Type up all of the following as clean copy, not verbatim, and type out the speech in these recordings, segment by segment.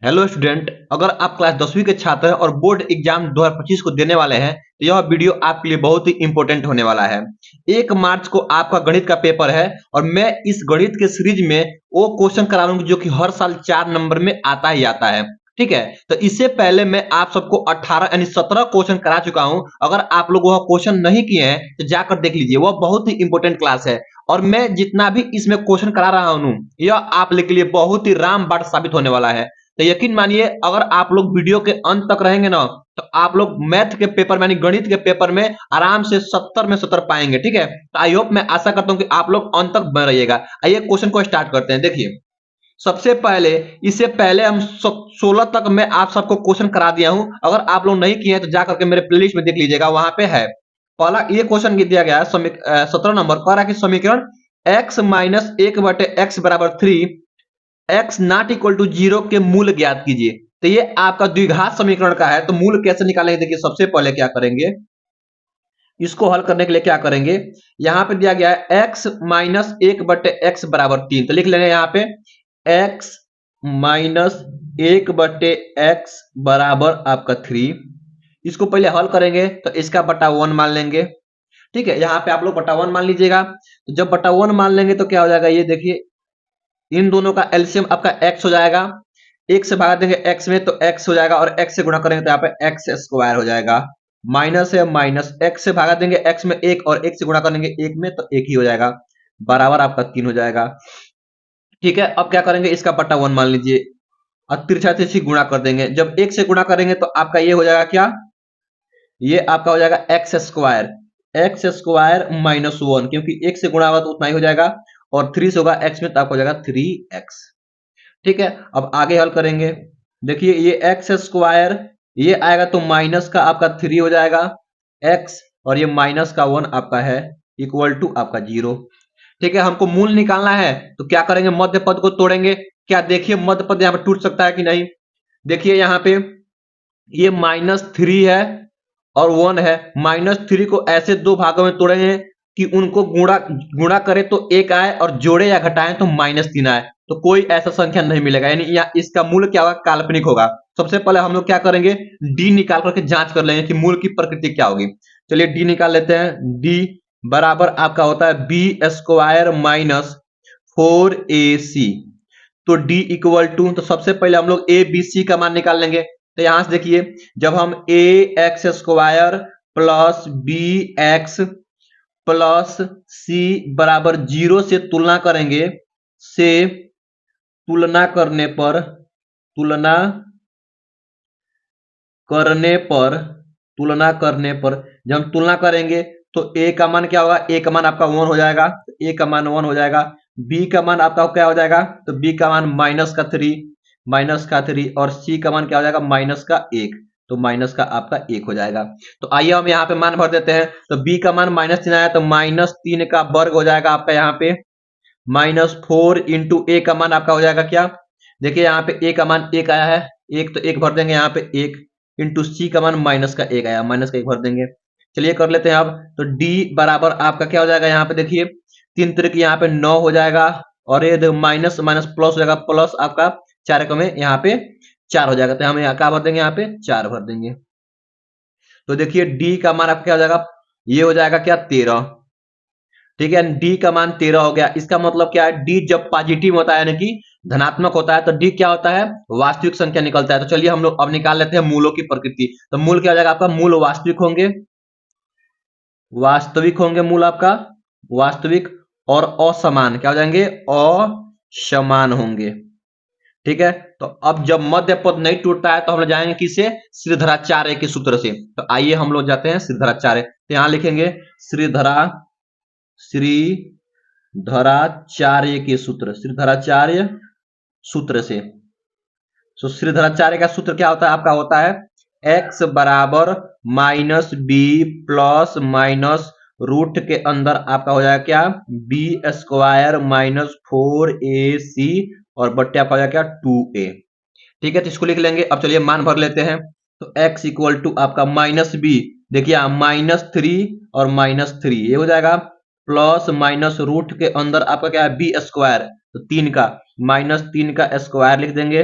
Hello student, अगर आप class 10वीं के छात्र हैं और बोर्ड एग्जाम 2025 को देने वाले हैं तो यह वीडियो आपके लिए बहुत ही इंपॉर्टेंट होने वाला है। 1 मार्च को आपका गणित का पेपर है और मैं इस गणित के सीरीज में वो क्वेश्चन करा लूंगा जो कि हर साल 4 नंबर में आता ही आता है। ठीक है, तो इससे पहले मैं आप सबको 18 यानी 17 क्वेश्चन करा चुका हूं। अगर आप लोग वह क्वेश्चन नहीं किए हैं तो जाकर देख लीजिए, वह बहुत ही इंपॉर्टेंट क्लास है। और मैं जितना भी इसमें क्वेश्चन करा रहा हूं यह आप लोग के लिए बहुत ही रामबाण साबित होने वाला है। तो यकीन मानिए, अगर आप लोग वीडियो के अंत तक रहेंगे ना तो आप लोग मैथ के पेपर में यानी गणित के पेपर में आराम से 70 में 70 पाएंगे। ठीक है, तो आई होप, मैं आशा करता हूं कि आप लोग अंत तक बने रहिएगा। आइए क्वेश्चन को स्टार्ट करते हैं। देखिए, सबसे पहले इससे पहले हम 16 तक मैं आप सबको क्वेश्चन करा दिया हूं। अगर आप लोग नहीं किए हैं तो जा करके मेरे प्लेलिस्ट में देख लीजिएगा, वहां पे है। पहला ये क्वेश्चन दिया गया है 17 नंबर, कह रहा है कि समीकरण x माइनस एक बटे एक्स बराबर 3 एक्स नॉट इक्वल टू 0 के मूल ज्ञात कीजिए। तो ये आपका द्विघात समीकरण का है, तो मूल कैसे निकालेंगे? देखिए, सबसे पहले क्या करेंगे, इसको हल करने के लिए क्या करेंगे, यहां पे दिया गया है x माइनस एक बटे एक्स बराबर 3, तो लिख लेंगे यहां पे x माइनस एक बटे एक्स बराबर आपका 3। इसको पहले हल करेंगे तो इसका बटा 1 मान लेंगे। ठीक है, यहाँ पे आप लोग बटा 1 मान लीजिएगा। तो जब बटा 1 मान लेंगे तो क्या हो जाएगा, ये देखिए, इन दोनों का एलसीएम आपका x हो जाएगा। एक से भागा देंगे x में तो x हो जाएगा, और x से गुणा करेंगे तो यहाँ पे एक्स स्क्वायर हो जाएगा। माइनस है माइनस, x से भागा देंगे x में एक, और एक से गुणा करेंगे एक में तो एक ही हो जाएगा, बराबर आपका 3 हो जाएगा। ठीक है, अब क्या करेंगे, इसका बटा 1 मान लीजिए और तिरछा तिरछी गुणा कर देंगे। जब एक से गुणा करेंगे तो आपका ये हो जाएगा क्या, ये आपका हो जाएगा एक्स स्क्वायर माइनस 1, क्योंकि एक से गुणा होगा तो उतना ही हो जाएगा, और 3 से होगा x में तो आपका हो जाएगा 3x। ठीक है, अब आगे हल करेंगे। देखिए, ये एक्स स्क्वायर ये आएगा तो माइनस का आपका 3 हो जाएगा x, और ये माइनस का 1 आपका है इक्वल टू आपका 0। ठीक है, हमको मूल निकालना है तो क्या करेंगे, मध्य पद को तोड़ेंगे। क्या देखिए, मध्य पद यहाँ पे टूट सकता है कि नहीं? देखिए यहाँ पे ये -3 है और 1 है। -3 को ऐसे दो भागों में तोड़ेंगे कि उनको गुणा गुणा करें तो 1 आए, और जोड़े या घटाएं तो -3 आए, तो कोई ऐसा संख्या नहीं मिलेगा, यानी यहाँ इसका मूल क्या होगा, काल्पनिक होगा। सबसे पहले हम लोग क्या करेंगे, डी निकाल करके जांच कर लेंगे कि मूल की प्रकृति क्या होगी। चलिए डी निकाल लेते हैं। डी बराबर आपका होता है बी स्क्वायर माइनस 4ac। तो डी इक्वल टू, तो सबसे पहले हम लोग ए बी सी का मान निकाल लेंगे। तो यहां से देखिए, जब हम A X square plus B X plus C बराबर 0 से तुलना करेंगे, से तुलना करने पर तुलना करने पर तुलना करने पर जब हम तुलना करेंगे तो ए का मान क्या होगा, ए का मान आपका 1 हो जाएगा, ए का मान 1 हो जाएगा। बी का मान आपका क्या हो जाएगा, तो बी का मान माइनस का 3 और सी का मान क्या हो जाएगा, -1, तो माइनस का आपका 1 हो जाएगा। तो आइए हम यहाँ पे मान भर देते हैं। तो बी का मान -3 आया तो -3 का वर्ग हो जाएगा आपका यहाँ पे, -4 इंटू ए का मान आपका हो जाएगा क्या, देखिए यहाँ पे ए का मान 1 आया है, एक तो 1 भर देंगे यहाँ पे 1, इंटू सी का मान -1 आया, -1 भर देंगे। चलिए कर लेते हैं अब। तो डी बराबर आपका क्या हो जाएगा, यहाँ पे देखिए 3 त्रिक यहाँ पे 9 हो जाएगा, और ये देखो माइनस माइनस प्लस हो जाएगा, प्लस आपका 4 में यहाँ पे 4 हो जाएगा, तो हम यहाँ क्या भर देंगे, यहाँ पे 4 भर देंगे। तो देखिए डी का मान आपका क्या हो जाएगा, ये हो जाएगा क्या, 13। ठीक है, डी का मान 13 हो गया। इसका मतलब क्या है, डी जब पॉजिटिव होता है यानी कि धनात्मक होता है तो डी क्या होता है, वास्तविक संख्या निकलता है। तो चलिए हम लोग अब निकाल लेते हैं मूलों की प्रकृति। तो मूल क्या हो जाएगा आपका, मूल वास्तविक होंगे मूल आपका वास्तविक, और असमान क्या हो जाएंगे, असमान होंगे। ठीक है, तो अब जब मध्य पद नहीं टूटता है तो हम लोग जाएंगे किसे, श्रीधराचार्य के सूत्र से। तो आइए हम लोग जाते हैं श्रीधराचार्य। तो यहां लिखेंगे श्रीधराचार्य के सूत्र, श्रीधराचार्य सूत्र से। तो श्रीधराचार्य का सूत्र क्या होता है, आपका होता है x बराबर minus b plus minus root के अंदर आपका हो जाएगा क्या, बी स्क्वायर माइनस 4ac, और बट्टे आपका हो जाएगा क्या, 2a। ठीक है, तो इसको लिख लेंगे। अब चलिए मान भर लेते हैं। तो x इक्वल टू आपका -b, देखिए -3 और -3 ये हो जाएगा, प्लस माइनस रूट के अंदर आपका क्या है, बी स्क्वायर, तो 3 का -3 का स्क्वायर लिख देंगे,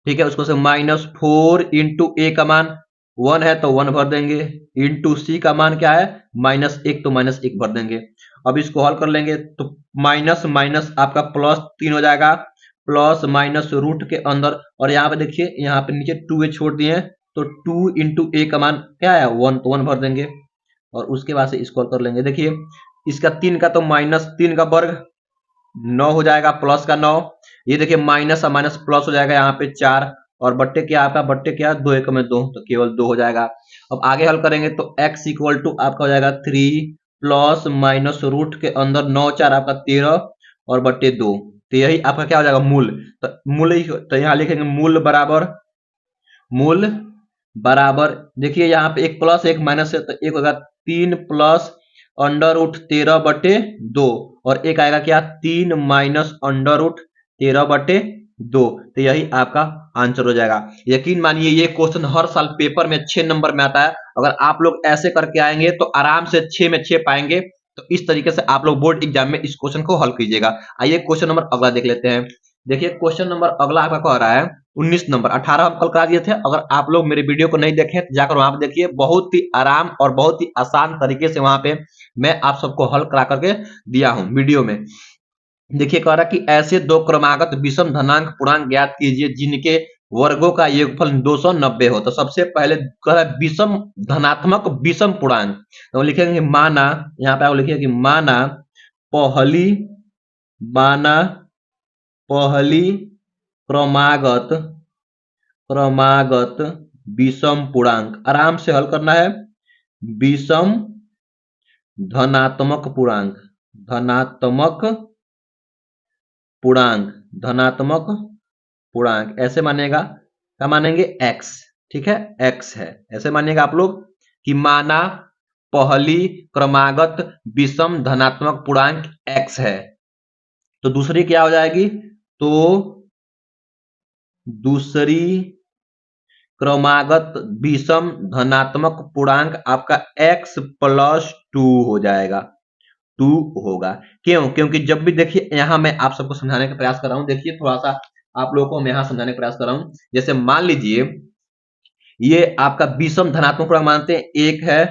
ठीक है। उसको से -4 इंटू ए का मान 1 है तो 1 भर देंगे, इंटू सी का मान क्या है -1 तो -1 भर देंगे। अब इसको हल कर लेंगे तो माइनस माइनस आपका +3 हो जाएगा, प्लस माइनस रूट के अंदर, और यहाँ पे देखिए यहाँ पे नीचे 2a छोड़ दिए हैं तो 2 इंटू ए का मान क्या है 1 तो 1 भर देंगे, और उसके बाद से इसको हल कर लेंगे। देखिए इसका 3 का तो -3 का वर्ग 9 हो जाएगा, प्लस का 9, ये देखिए माइनस और माइनस प्लस हो जाएगा यहाँ पे 4, और बट्टे क्या आपका, बट्टे क्या 2 एक में 2 तो केवल 2 हो जाएगा। अब आगे हल करेंगे तो x इक्वल टू आपका हो जाएगा 3 प्लस माइनस रूट के अंदर 9 4 आपका 13 और बट्टे 2, तो यही आपका क्या हो जाएगा मूल। तो मूल तो यहाँ लिखेंगे मूल बराबर देखिए यहाँ पे एक प्लस एक माइनस है तो एक होगा 3 प्लस अंडर रूट 13 बटे 2, और एक आएगा क्या 3 माइनस अंडर रूट 13 बटे 2, तो यही आपका आंसर हो जाएगा। यकीन मानिए ये क्वेश्चन हर साल पेपर में 6 नंबर में आता है, अगर आप लोग ऐसे करके आएंगे तो आराम से 6 में 6 पाएंगे। तो इस तरीके से आप लोग बोर्ड एग्जाम में इस क्वेश्चन को हल कीजिएगा। आइए क्वेश्चन नंबर अगला देख लेते हैं। देखिए क्वेश्चन नंबर अगला आपका कह रहा है 19 नंबर, 18 हम कल करा दिए थे। अगर आप लोग मेरे वीडियो को नहीं देखे तो जाकर वहां पे देखिए, बहुत ही आराम और बहुत ही आसान तरीके से वहां पे मैं आप सबको हल करा करके दिया हूं वीडियो में। देखिए कह रहा कि ऐसे दो क्रमागत विषम धनांक पूर्णांक ज्ञात कीजिए जिनके वर्गों का योगफल 290 हो। तो सबसे पहले कह रहा है विषम धनात्मक विषम पूर्णांक, तो लिखेंगे माना, यहाँ पे आप लिखिए कि पहली माना पहली क्रमागत विषम पूर्णांक, आराम से हल करना है। विषम धनात्मक पूर्णांक ऐसे मानेगा, क्या मानेंगे x, ठीक है x है, ऐसे मानिएगा आप लोग कि माना पहली क्रमागत विषम धनात्मक पूर्णांक x है, तो दूसरी क्या हो जाएगी, तो दूसरी क्रमागत विषम धनात्मक पूर्णांक आपका x प्लस 2 हो जाएगा, 2 होगा। क्यों? क्योंकि जब भी देखिए यहां मैं आप सबको समझाने का प्रयास कर रहा हूं, देखिए थोड़ा सा आप लोगों को मैं यहां समझाने का प्रयास कर रहा हूं। जैसे मान लीजिए ये आपका विषम धनात्मक पूर्णांक मानते हैं, 1 है,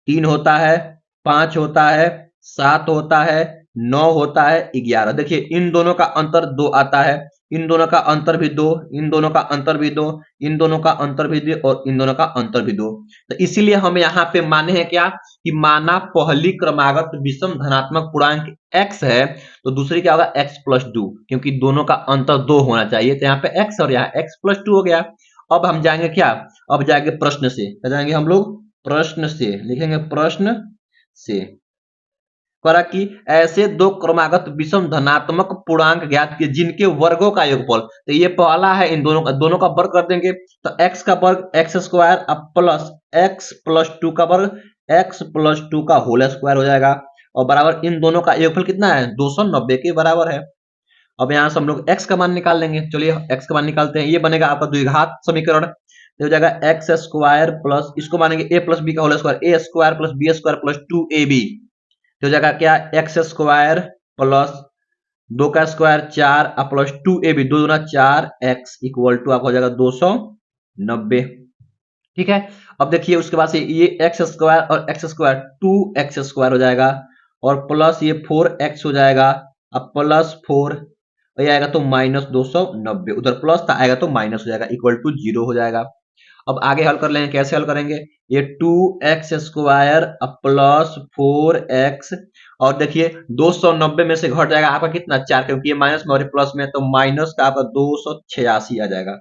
3 होता है, 5 होता है, 7 होता है, 9 होता है, 11। देखिए इन दोनों का अंतर 2 आता है, इन दोनों का अंतर भी 2, इन दोनों का अंतर भी 2, इन दोनों का अंतर भी 2 और इन दोनों का अंतर भी 2। तो इसीलिए हम यहाँ पे माने हैं क्या कि माना पहली क्रमागत विषम धनात्मक पूर्णांक x है, तो दूसरी क्या होगा x प्लस 2, क्योंकि दोनों का अंतर 2 होना चाहिए, तो यहाँ पे x और यहाँ x प्लस 2 हो गया। अब हम जाएंगे क्या, अब जाएंगे प्रश्न से, जाएंगे हम लोग प्रश्न से, लिखेंगे प्रश्न से करा कि ऐसे दो क्रमागत विषम धनात्मक पूर्णांक ज्ञात किए जिनके वर्गों का योगफल, तो ये पहला है, इन दोनों का वर्ग कर देंगे, तो x का वर्ग x स्क्वायर अब प्लस x प्लस 2 का वर्ग x प्लस 2 का होल स्क्वायर हो जाएगा, और बराबर इन दोनों का योगफल कितना है 290 के बराबर है। अब यहाँ से हम लोग x का मान निकाल लेंगे, चलिए x का मान निकालते हैं। ये बनेगा आपका द्विघात समीकरण, तो हो जाएगा एक्स स्क्वायर प्लस, इसको मानेंगे a प्लस बी का whole square, A square plus B square plus 2ab, तो हो जाएगा क्या एक्स स्क्वायर प्लस 2 का स्क्वायर 4 प्लस 2ab, 2 दूना 4 x इक्वल टू आपका हो जाएगा 290। ठीक है, अब देखिए उसके बाद से ये एक्स स्क्वायर और एक्स स्क्वायर 2x स्क्वायर हो जाएगा, और प्लस ये 4x हो जाएगा, अब प्लस 4 ये आएगा तो -290, उधर प्लस था आएगा तो माइनस हो जाएगा, इक्वल टू 0 हो जाएगा। अब आगे हल कर लेंगे, कैसे हल करेंगे, ये 2x स्क्वायर प्लस 4x, और देखिए 290 में से घट जाएगा आपका कितना 4, क्योंकि ये माइनस में और प्लस में, तो माइनस का आपका 286 आ जाएगा,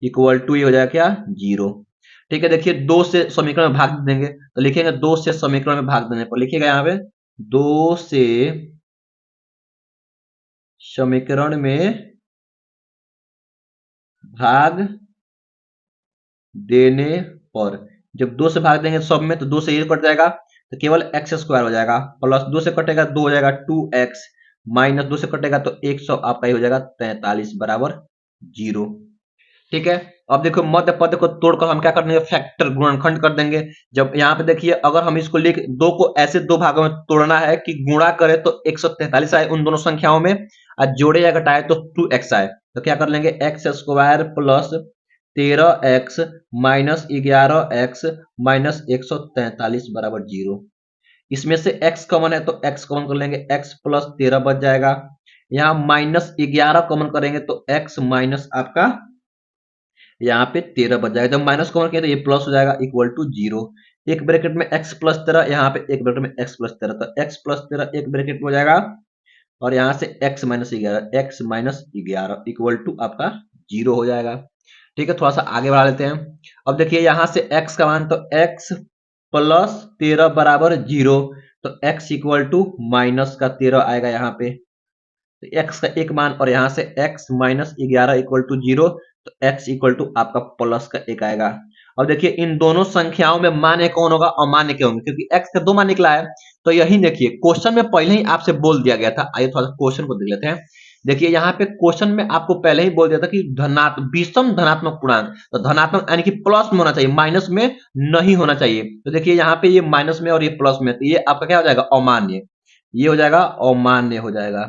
इक्वल टू ये हो जाएगा क्या 0। ठीक है, देखिए 2 से समीकरण में भाग देंगे, तो लिखेंगे 2 से समीकरण में भाग देने पर लिखिएगा यहाँ पे 2 से समीकरण में भाग देने पर, जब 2 से भाग देंगे सब में तो 2 से ये कट जाएगा, तो केवल एक्स स्क्वायर हो जाएगा, प्लस 2 से कटेगा 2 हो जाएगा 2x, माइनस 2 से कटेगा तो 100 आपका ही हो जाएगा 43 बराबर 0। ठीक है, अब देखो मध्य पद को तोड़कर हम क्या कर देंगे, फैक्टर गुणनखंड कर देंगे। जब यहाँ पे देखिए अगर हम इसको लिख 2 को ऐसे दो भागों में तोड़ना है कि गुणा करे तो 143 आए उन दोनों संख्याओं में, और जोड़े या घटाए तो 2x आए, तो क्या कर लेंगे, x square plus 13x minus 11x minus 143 बराबर 0। इसमें से x कॉमन है तो x कॉमन कर लेंगे, x प्लस 13 बच जाएगा। यहाँ माइनस 11 कॉमन करेंगे तो x माइनस आपका यहाँ पे 13 बच जाएगा। जब माइनस कॉमन किया तो ये प्लस हो जाएगा इक्वल टू 0। एक ब्रैकेट में x प्लस 13, यहाँ पे एक ब्रैकेट में x प्लस 13, तो x प्लस 13 एक ब्रैकेट में हो जाएगा और यहाँ से x minus 11, x minus 11 equal to आपका 0 हो जाएगा। ठीक है, थोड़ा सा आगे बढ़ा लेते हैं। अब देखिए यहाँ से x का मान, तो x प्लस 13 बराबर 0, तो x इक्वल टू माइनस का 13 आएगा यहाँ पे, तो x का एक मान, और यहाँ से x माइनस 11 इक्वल टू 0, तो x इक्वल टू आपका प्लस का 1 आएगा। अब देखिए इन दोनों संख्याओं में मान्य कौन होगा, अमान्य क्यों होंगे, क्योंकि x का 2 मान निकला है। तो यही देखिए क्वेश्चन में पहले ही आपसे बोल दिया गया था। आइए थोड़ा सा क्वेश्चन को देख लेते हैं। देखिए यहाँ पे क्वेश्चन में आपको पहले ही बोल दिया था कि विषम धनात्मक पूर्णांक, तो धनात्मक यानी कि प्लस में होना चाहिए, माइनस में नहीं होना चाहिए। तो देखिए यहाँ पे ये माइनस में और ये प्लस में, तो ये आपका क्या हो जाएगा, अमान्य। ये हो जाएगा अमान्य हो जाएगा,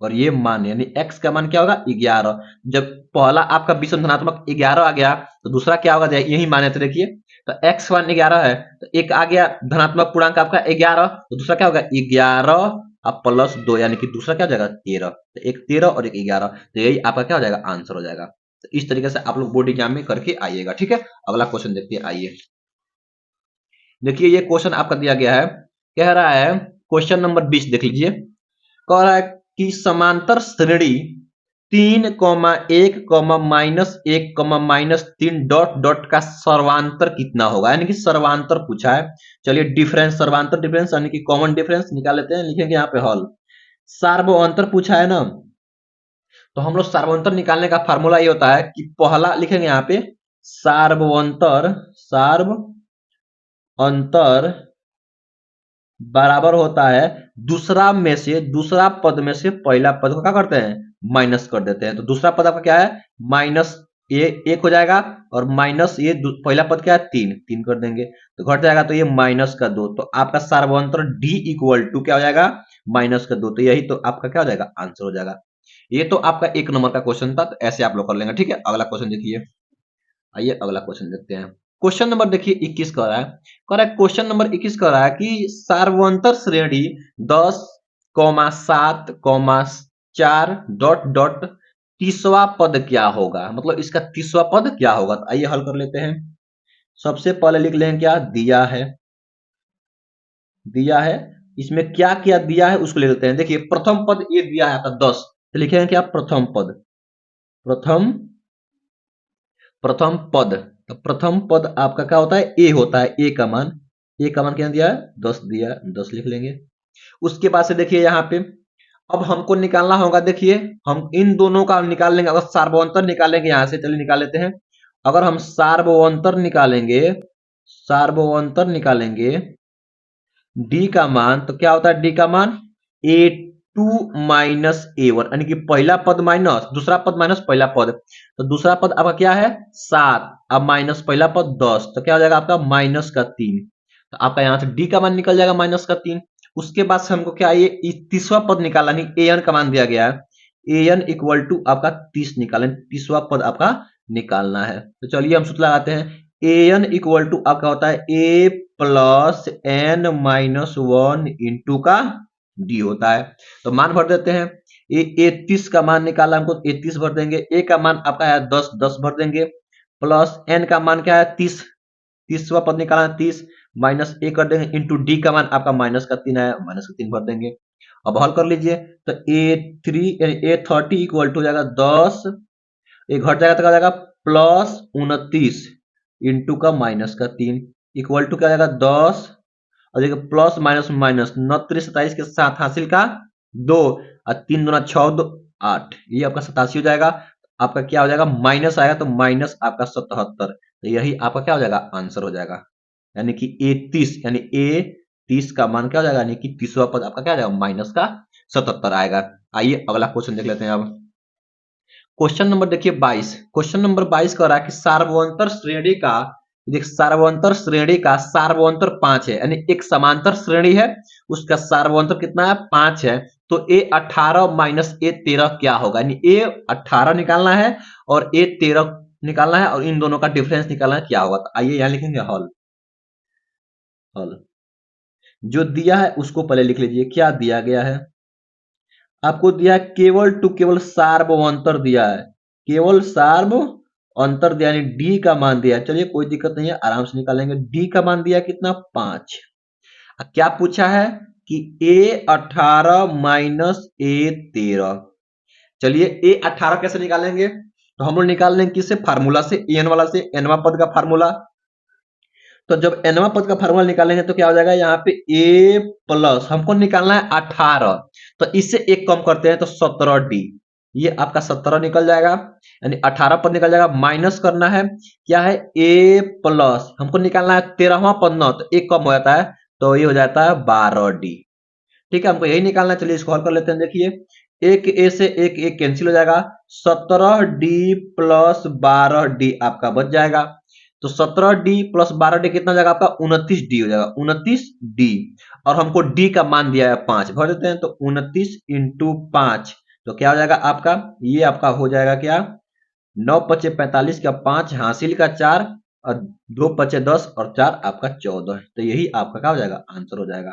और ये मान यानी x का मान क्या होगा, 11। जब पहला आपका विषम धनात्मक 11 आ गया तो दूसरा क्या होगा, यही माने थे। देखिए तो x का मान 11 है, तो एक आ गया धनात्मक पूर्णांक आपका 11, तो दूसरा क्या होगा 11 अब प्लस 2, यानी कि दूसरा क्या हो जाएगा 13। तो एक 13 और एक 11, तो यही आपका क्या हो जाएगा, आंसर हो जाएगा। तो इस तरीके से आप लोग बोर्ड एग्जाम में करके आइएगा। ठीक है, अगला क्वेश्चन देखते हैं। आइए देखिए ये क्वेश्चन आपका दिया गया है, कह रहा है क्वेश्चन नंबर 20 देख लीजिए। कह रहा है कि समांतर श्रेणी 3,1, माइनस 1, माइनस 3 डॉट डॉट का सर्वांतर कितना होगा, यानी कि सर्वांतर पूछा है। चलिए डिफरेंस, सर्वांतर डिफरेंस यानी कि कॉमन डिफरेंस निकाल लेते हैं, लिखेंगे यहाँ पे हल। सार्वअंतर पूछा है ना, तो हम लोग सार्वअंतर निकालने का फार्मूला ये होता है कि पहला लिखेंगे यहाँ पे सार्वअंतर, सार्वअंतर बराबर होता है दूसरा पद में से पहला पद को क्या करते हैं, माइनस कर देते हैं। तो दूसरा पद आपका क्या है, माइनस ये 1 हो जाएगा, और माइनस ये पहला पद क्या है, 3 कर देंगे तो घट जाएगा, तो ये माइनस का 2। तो आपका सार्वअंतर d इक्वल टू क्या हो जाएगा, माइनस का 2। तो यही तो आपका क्या हो जाएगा, आंसर हो जाएगा। ये तो आपका 1 नंबर का क्वेश्चन था, तो ऐसे आप लोग कर लेंगे। ठीक है, अगला क्वेश्चन देखिए। आइए अगला क्वेश्चन देखते हैं। क्वेश्चन नंबर देखिए 21 कह रहा है, क्वेश्चन नंबर 21 कह रहा है कि सार्वअंतर श्रेणी 10, 7, 4 डॉट डॉट तीसवा पद क्या होगा, मतलब इसका तीसवा पद क्या होगा। तो आइए हल कर लेते हैं। सबसे पहले लिख लेंगे क्या दिया है, इसमें क्या क्या दिया है उसको ले लेते हैं। देखिए प्रथम पद ये दिया है आपका 10, तो लिखेंगे क्या प्रथम पद, प्रथम पद। तो प्रथम पद आपका क्या होता है, ए होता है। ए का मान क्या दिया है, 10 दिया, 10 लिख लेंगे। उसके बाद से देखिए यहाँ पे अब हमको निकालना होगा। देखिए हम इन दोनों का निकाल लेंगे, अगर सार्वअंतर निकालेंगे यहाँ से, चलिए निकाल लेते हैं। अगर हम सार्वअंतर निकालेंगे डी का मान, तो क्या होता है डी का मान a2 माइनस a1, यानी कि पहला पद माइनस दूसरा पद माइनस पहला पद। तो दूसरा पद आपका क्या है 7, अब माइनस पहला पद 10, तो क्या हो जाएगा आपका माइनस का 3। तो आपका यहाँ से डी का मान निकल जाएगा माइनस का 3। उसके बाद से हमको क्या ये तीसरा पद निकालना, नहीं an का मान दिया गया है, an इक्वल टू आपका 30 निकालें, तीसरा पद आपका निकालना है। तो चलिए हम सूत्र लगाते हैं, an इक्वल टू आपका होता है a plus n minus 1 into का डी होता है। तो मान भर देते हैं, ये 30 का मान निकाला हमको, 30 भर देंगे। ए का मान आपका है 10, 10 भर देंगे, प्लस एन का मान क्या है 30, 30वां पद निकाला 30, माइनस ए कर देंगे, इंटू डी का मान आपका माइनस का 3 है, माइनस का 3 भर देंगे। अब हल कर लीजिए, तो A30 इक्वल टू हो जाएगा 10, ये घट जाएगा तो क्या जाएगा प्लस 29 इंटू का माइनस का 3 इक्वल टू क्या जाएगा 10, और देखिए प्लस माइनस माइनस 29 27 के साथ हासिल का 2, और 3 दूना 6 2 8, ये आपका 87 हो जाएगा। आपका क्या हो जाएगा माइनस आएगा, तो माइनस आपका 77, तो यही आपका क्या हो जाएगा आंसर हो जाएगा। यानी कि A30 यानी A30 का मान क्या हो जाएगा, यानी कि तीसरा पद आपका क्या हो जाएगा माइनस का 77 आएगा। आइए अगला क्वेश्चन देख लेते हैं। अब क्वेश्चन नंबर देखिए 22, क्वेश्चन नंबर 22 कह रहा है कि सार्वअंतर श्रेणी का देख सार्वंतर श्रेणी का सार्वंतर 5 है, यानी एक समांतर श्रेणी है उसका सार्वंतर कितना है 5 है। तो A18 माइनस A13 क्या होगा, यानी A18 निकालना है और A13 निकालना है और इन दोनों का डिफरेंस निकालना है, क्या होगा। तो आइए यहां लिखेंगे हल। हल जो दिया है उसको पहले लिख लीजिए, क्या दिया गया है आपको, दिया है केवल टू केवल सार्वंतर दिया है, केवल सार्व अंतर दिया, यानी डी का मान दिया है। चलिए कोई दिक्कत नहीं है, आराम से निकालेंगे। डी का मान दिया कितना 5। क्या पूछा है कि A18 माइनस A13। चलिए A18 कैसे निकालेंगे, तो हम लोग निकाल लेंगे किससे, फार्मूला से, एन वाला से, एनवा पद का फार्मूला। तो जब एनवा पद का फार्मूला निकालेंगे तो क्या हो जाएगा, यहाँ पे ए प्लस हमको निकालना है 18, तो इससे एक कम करते हैं तो 17D, ये आपका 17 निकल जाएगा, यानी 18 पद निकल जाएगा। माइनस करना है क्या है, ए प्लस हमको निकालना है 13वां पद न, तो एक कम हो जाता है तो ये हो जाता है 12D। ठीक है, हमको यही निकालना है। चलिए इसको हल कर लेते हैं। देखिए एक ए से एक ए कैंसिल हो जाएगा, 17D प्लस 12D आपका बच जाएगा। तो 17D प्लस 12D कितना हो जाएगा आपका, 29D हो जाएगा, 29D। और हमको D का मान दिया है 5, भर देते हैं। तो 29 इंटू 5 तो क्या हो जाएगा आपका, ये आपका हो जाएगा क्या, 9 पचे 45 का 5 हासिल का 4 और 2 पचे 10 और 4 आपका 14। तो यही आपका क्या हो जाएगा, आंसर हो जाएगा।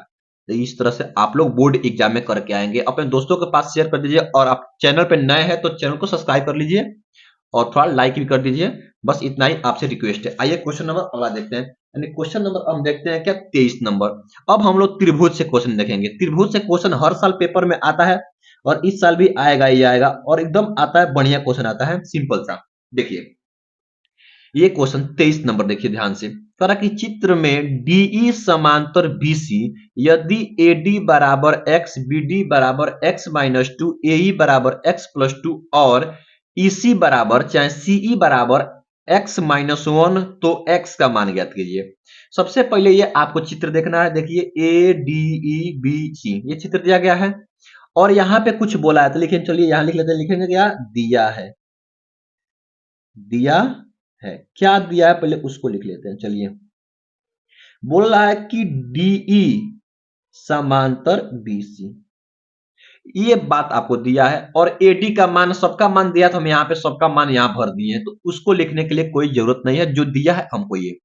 तो इस तरह से आप लोग बोर्ड एग्जाम में करके आएंगे। अपने दोस्तों के पास शेयर कर दीजिए, और आप चैनल पे नए हैं तो चैनल को सब्सक्राइब कर लीजिए और थोड़ा लाइक भी कर दीजिए। बस इतना ही आपसे रिक्वेस्ट है। आइए क्वेश्चन नंबर अगला देखते हैं, यानी क्वेश्चन नंबर हम देखते हैं क्या, 23 नंबर। अब हम लोग त्रिभुज से क्वेश्चन देखेंगे। त्रिभुज से क्वेश्चन हर साल पेपर में आता है और इस साल भी आएगा ही आएगा, और एकदम आता है, बढ़िया क्वेश्चन आता है, सिंपल सा। देखिए ये क्वेश्चन 23 नंबर देखिए ध्यान से, करा कि चित्र में DE समांतर BC यदि AD बराबर x, BD बराबर x माइनस 2, AE बराबर x प्लस 2 और EC बराबर चाहे CE बराबर x माइनस 1, तो x का मान ज्ञात कीजिए। सबसे पहले ये आपको चित्र देखना है। देखिए ADEBC ये चित्र दिया गया है और यहाँ पे कुछ बोला है, तो लिखें, चलिए यहाँ लिख लेते हैं। लिखेंगे क्या, दिया है, दिया है, क्या दिया है पहले उसको लिख लेते हैं। चलिए बोल रहा है कि DE समांतर BC, ये बात आपको दिया है, और AD का मान, सबका मान दिया, तो हम यहाँ पे सबका मान यहाँ भर दिए हैं, तो उसको लिखने के लिए कोई जरूरत नहीं है। जो दिया है हमको ये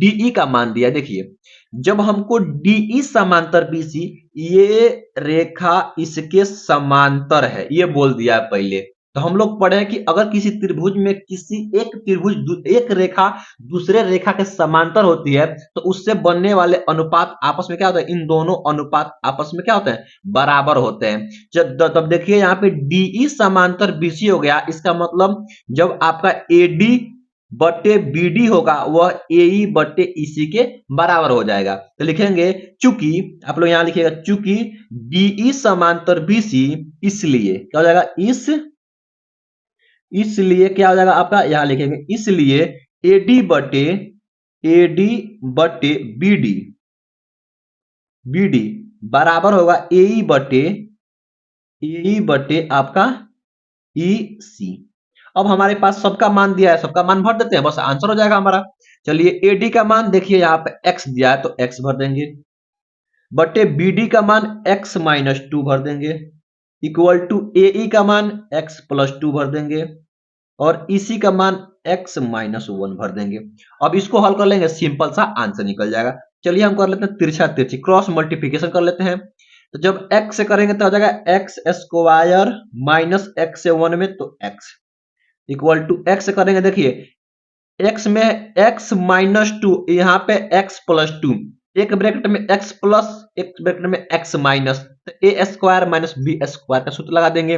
DE का मान दिया। देखिए जब हमको DE समांतर BC, ये रेखा इसके समांतर है, ये बोल दिया है पहले। तो हम लोग पढ़े हैं कि अगर किसी त्रिभुज में किसी एक त्रिभुज, एक रेखा दूसरे रेखा के समांतर होती है, तो उससे बनने वाले अनुपात आपस में क्या होता है, इन दोनों अनुपात आपस में क्या होते हैं, बराबर होते हैं। जब तब देखिए यहाँ पे DE समांतर BC हो गया, इसका मतलब जब आपका AD बटे BD होगा वह AE बटे EC के बराबर हो जाएगा। तो लिखेंगे चूंकि, आप लोग यहां लिखिएगा चूंकि DE समांतर BC, इसलिए क्या हो जाएगा, इसलिए क्या हो जाएगा आपका, यहां लिखेंगे इसलिए AD बटे BD बराबर होगा AE बटे आपका EC। अब हमारे पास सबका मान दिया है, सबका मान भर देते हैं, बस आंसर हो जाएगा हमारा। चलिए AD का मान देखिए यहाँ पे x दिया है तो x भर देंगे, बटे BD का मान x माइनस 2 भर देंगे, इक्वल टू AE का मान x प्लस 2 भर देंगे, और EC का मान x माइनस 1 भर देंगे। अब इसको हल कर लेंगे, सिंपल सा आंसर निकल जाएगा। चलिए हम कर लेते हैं तिरछा तिरछी, क्रॉस मल्टीप्लिकेशन कर लेते हैं। तो जब x से करेंगे तो आ जाएगा x स्क्वायर माइनस x से 1 में, तो x इक्वल टू x से करेंगे। देखिए x में x माइनस 2, यहाँ पे x प्लस 2, एक ब्रैकेट में x प्लस, एक ब्रैकेट में x माइनस, तो a square minus b square का सूत्र लगा देंगे,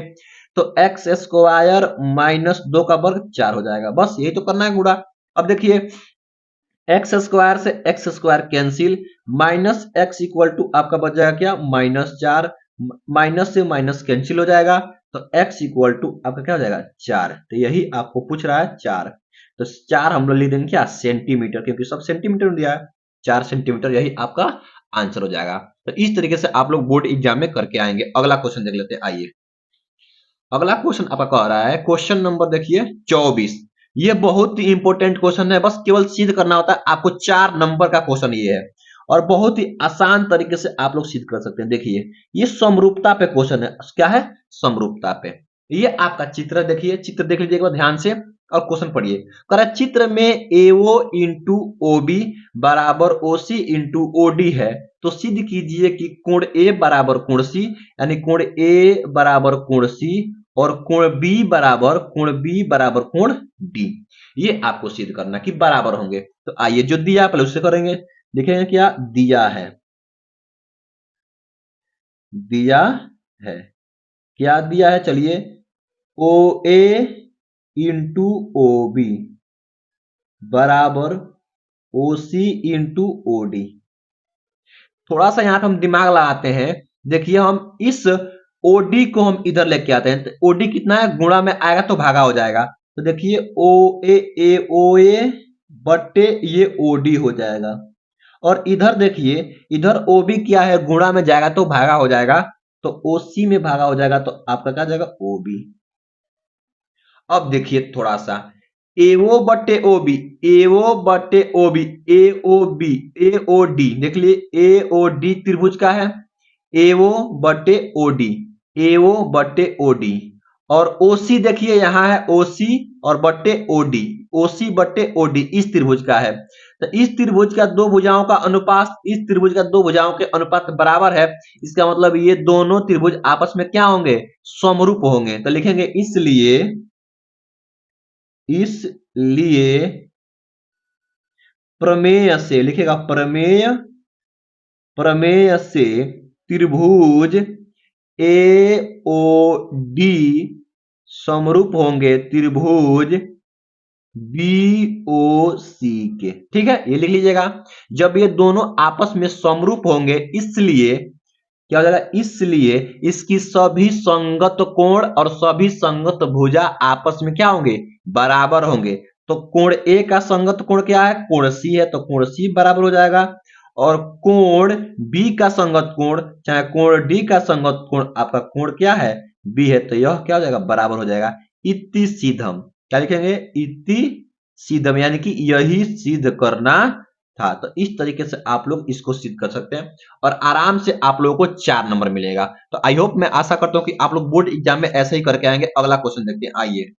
तो x स्क्वायर माइनस 2 का वर्ग 4 हो जाएगा। बस यही तो करना है गुणा। अब देखिए x स्क्वायर से x square cancel, minus x equal to आपका बच जाएगा क्या, माइनस 4, माइनस से माइनस कैंसिल हो जाएगा, तो x इक्वल टू आपका क्या हो जाएगा 4। तो यही आपको पूछ रहा है 4, तो 4 हम लोग लिख देंगे क्या, सेंटीमीटर, क्योंकि सब सेंटीमीटर में दिया है, 4 सेंटीमीटर, यही आपका आंसर हो जाएगा। तो इस तरीके से आप लोग बोर्ड एग्जाम में करके आएंगे। अगला क्वेश्चन देख लेते हैं। आइए अगला क्वेश्चन आपका कह रहा है, क्वेश्चन नंबर देखिए 24, ये बहुत ही इंपॉर्टेंट क्वेश्चन है, बस केवल सिद्ध करना होता है आपको। 4 नंबर का क्वेश्चन ये है और बहुत ही आसान तरीके से आप लोग सिद्ध कर सकते हैं। देखिए ये समरूपता पे क्वेश्चन है। क्या है? समरूपता पे। ये आपका चित्र देखिए, चित्र देख लीजिए एक बार ध्यान से और क्वेश्चन पढ़िए। कह रहा है चित्र में एओ इंटू ओबी बराबर ओसी इंटू ओडी है, तो सिद्ध कीजिए कि कोण ए बराबर कोण सी, यानी कोण ए बराबर कोण सी और कोण बी बराबर कोण डी। ये आपको सिद्ध करना कि बराबर होंगे। तो आइए जो दिया पहले उससे करेंगे। लिखेंगे क्या दिया है, दिया है। क्या दिया है? चलिए ओ ए इंटू ओ बी बराबर ओ सी इंटू ओ डी। थोड़ा सा यहां पे हम दिमाग लगाते हैं। देखिए हम इस ओडी को हम इधर लेके आते हैं, तो ओडी कितना है? गुणा में आएगा तो भागा हो जाएगा। तो देखिए ओ ए बट्टे ये ओडी हो जाएगा। और इधर देखिए, इधर ओबी क्या है? गुणा में जाएगा तो भागा हो जाएगा, तो ओसी में भागा हो जाएगा, तो आपका क्या जाएगा? ओबी। अब देखिए थोड़ा सा एओ बट्टे ओबी, एओ बट्टे ओबी, एओ बी, एओ डी। देख लिए एओ डी त्रिभुज का है, एओ बट्टे ओडी, एओ बट्टे ओडी। और ओसी देखिए यहां है ओसी और बट्टे ओडी, ओसी बट्टे ओडी इस त्रिभुज का है। तो इस त्रिभुज का दो भुजाओं का अनुपात इस त्रिभुज का दो भुजाओं के अनुपात बराबर है। इसका मतलब ये दोनों त्रिभुज आपस में क्या होंगे? समरूप होंगे। तो लिखेंगे इसलिए प्रमेय से, लिखेगा प्रमेय से त्रिभुज ए ओ डी समरूप होंगे त्रिभुज बी ओ सी के। ठीक है, ये लिख लीजिएगा। जब ये दोनों आपस में समरूप होंगे, इसलिए क्या हो जाएगा? इसलिए इसकी सभी संगत कोण और सभी संगत भुजा आपस में क्या होंगे? बराबर होंगे। तो कोण ए का संगत कोण क्या है? कोण सी है, तो कोण सी बराबर हो जाएगा। और कोण बी का संगत कोण चाहे कोण डी का संगत कोण आपका कोण क्या है? बी है, तो यह क्या हो जाएगा? बराबर हो जाएगा। इति सीधम। क्या लिखेंगे? इति सीधम, यानी कि यही सिद्ध करना था। तो इस तरीके से आप लोग इसको सिद्ध कर सकते हैं और आराम से आप लोगों को 4 नंबर मिलेगा। तो आई होप, मैं आशा करता हूं कि आप लोग बोर्ड एग्जाम में ऐसे ही करके आएंगे। अगला क्वेश्चन देखते हैं। आइए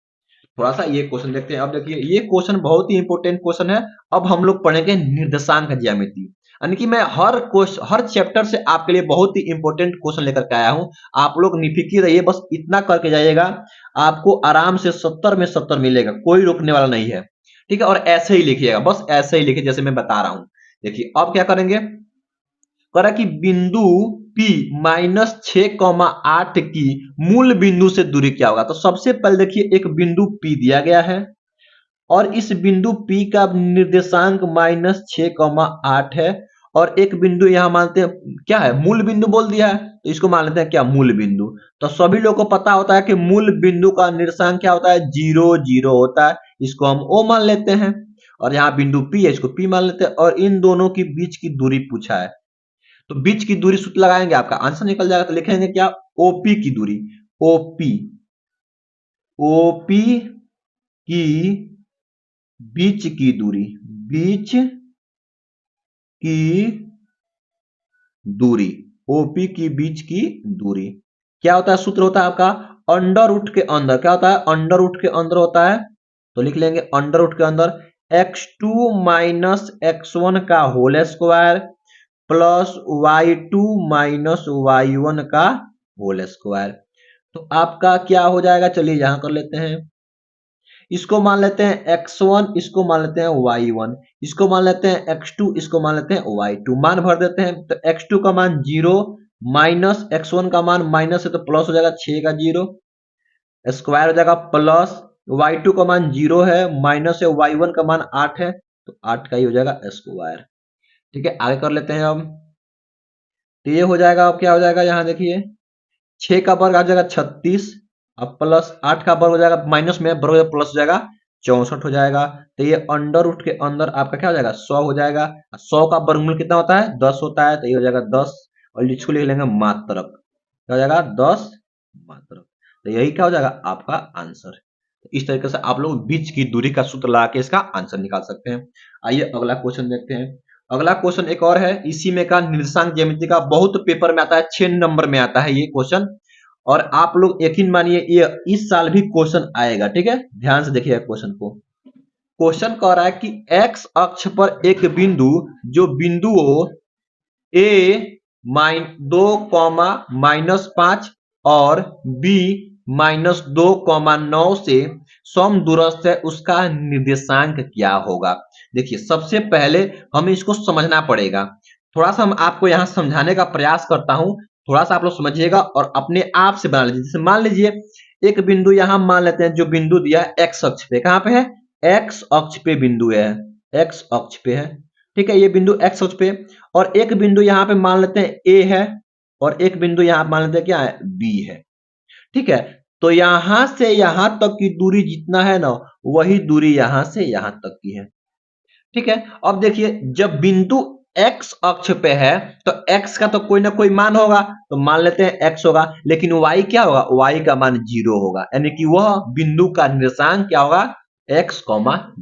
थोड़ा सा ये क्वेश्चन देखते हैं। अब देखिए ये क्वेश्चन बहुत ही इंपॉर्टेंट क्वेश्चन है। अब हम लोग पढ़ेंगे निर्देशांक ज्यामिति, यानी कि मैं हर चैप्टर से आपके लिए बहुत ही इंपॉर्टेंट क्वेश्चन लेकर के आया हूं। आप लोग निफिकी रहिए, बस इतना करके जाइएगा, आपको आराम से 70 में 70 मिलेगा, कोई रोकने वाला नहीं है। ठीक है, और ऐसे ही लिखिएगा, बस ऐसे ही लिखिए जैसे मैं बता रहा हूं। देखिए अब क्या करेंगे, करा कि बिंदु P माइनस 6,8 की मूल बिंदु से दूरी क्या होगा। तो सबसे पहले देखिए एक बिंदु P दिया गया है और इस बिंदु P का निर्देशांक माइनस 6,8 है और एक बिंदु यहां मानते हैं क्या है? मूल बिंदु बोल दिया है, तो इसको मान लेते हैं क्या? मूल बिंदु। तो सभी लोग को पता होता है कि मूल बिंदु का निर्देशांक क्या होता है? 0 0 होता है, इसको हम O मान लेते हैं। और यहाँ बिंदु P है, इसको P मान लेते हैं। और इन दोनों के बीच की दूरी पूछा है, तो बीच की दूरी सूत्र लगाएंगे, आपका आंसर निकल जाएगा। तो लिखेंगे क्या? ओपी की दूरी, ओपी, ओपी की बीच की दूरी, बीच की दूरी, ओपी की बीच की दूरी क्या होता है? सूत्र होता है आपका अंडर रूट के अंदर। क्या होता है? अंडर रूट के अंदर होता है। तो लिख लेंगे अंडर रूट के अंदर x2 माइनस x1 का whole square plus y2 minus y1 का होल स्क्वायर। तो आपका क्या हो जाएगा? चलिए यहां कर लेते हैं, इसको मान लेते हैं x1, इसको मान लेते हैं y1, इसको मान लेते हैं x2, इसको मान लेते हैं y2, मान भर देते हैं। तो x2 का मान 0 माइनस x1 का मान माइनस है तो प्लस हो जाएगा 6 का 0 स्क्वायर हो जाएगा प्लस y2 का मान 0 है माइनस है y1 का मान 8 है, तो 8 का ही हो जाएगा स्क्वायर। ठीक है, आगे कर लेते हैं अब। तो ये हो जाएगा, अब क्या हो जाएगा? यहाँ देखिए 6 का वर्ग आ जाएगा 36, अब प्लस 8 का वर्ग हो जाएगा, माइनस में वर्ग प्लस हो जाएगा 64 हो जाएगा। तो ये अंडर रूट के अंदर आपका क्या हो जाएगा? 100 हो जाएगा। 100 का वर्गमूल कितना होता है? 10 होता है, तो ये हो जाएगा 10 और इसको लिख लेंगे मात्रक। क्या हो जाएगा? 10 मात्रक। तो यही क्या हो जाएगा? आपका आंसर। इस तरीके से आप लोग बीच की दूरी का सूत्र लगा के इसका आंसर निकाल सकते हैं। आइए अगला क्वेश्चन देखते हैं। अगला क्वेश्चन एक और है, इसी में का निर्देशांक ज्यामिति का, बहुत पेपर में आता है, 6 नंबर में आता है ये क्वेश्चन, और आप लोग यकीन मानिए ये इस साल भी क्वेश्चन आएगा। ठीक है, ध्यान से देखिए क्वेश्चन को। क्वेश्चन कह रहा है कि एक्स अक्ष पर एक बिंदु जो बिंदुओं ए दो कॉमा -5 और बी -2,9 से समदूरस्थ है, उसका निर्देशांक क्या होगा। देखिए सबसे पहले हमें इसको समझना पड़ेगा। थोड़ा सा हम आपको यहाँ समझाने का प्रयास करता हूँ, थोड़ा सा आप लोग समझिएगा और अपने आप से बना लीजिए। जैसे मान लीजिए एक बिंदु यहाँ मान लेते हैं, जो बिंदु दिया है एक्स अक्ष पे, कहाँ पे है, एक्स अक्ष पे बिंदु है, एक्स अक्ष पे है। ठीक है, ये बिंदु एक्स अक्ष पे, और एक बिंदु यहाँ पे मान लेते हैं ए है, और एक बिंदु यहाँ मान लेते हैं क्या है, बी है। ठीक है, तो यहां से यहां तक की दूरी जितना है ना, वही दूरी यहां से यहां तक की है। ठीक है, अब देखिए जब बिंदु x अक्ष पे है तो x का तो कोई ना कोई मान होगा, तो मान लेते हैं x होगा, लेकिन y क्या होगा, y का मान 0 होगा, यानी कि वह बिंदु का निर्देशांक क्या होगा, x,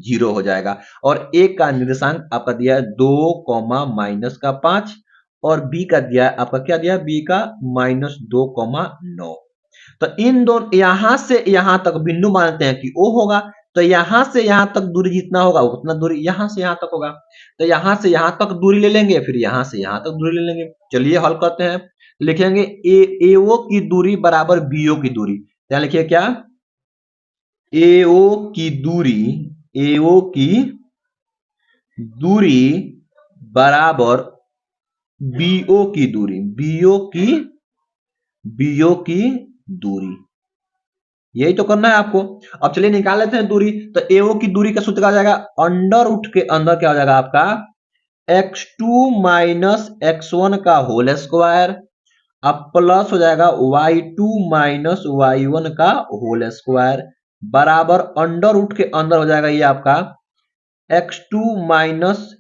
0 हो जाएगा। और a का निर्देशांक आपका दिया है 2, -5, और b का दिया है आपका क्या दिया है, b का -2,9। तो इन दोनों यहां से यहां तक बिंदु मानते हैं कि O होगा, तो यहां से यहां तक दूरी जितना होगा उतना दूरी यहां से यहां तक होगा। तो यहां से यहां तक दूरी ले लेंगे, फिर यहां से यहां तक दूरी ले लेंगे। चलिए हल करते हैं। लिखेंगे AO की दूरी बराबर BO की दूरी। क्या लिखिए, क्या, AO की दूरी, AO की दूरी बराबर BO की दूरी, BO की दूरी, यही तो करना है आपको। अब चलिए निकाल लेते हैं दूरी। तो AO की दूरी का सूत्र आ जाएगा, अंडर रूट के अंदर क्या हो जाएगा आपका, x2 - x1 का होल स्क्वायर, अब प्लस हो जाएगा y2 - y1 का होल स्क्वायर, बराबर अंडर रूट के अंदर हो जाएगा ये आपका x2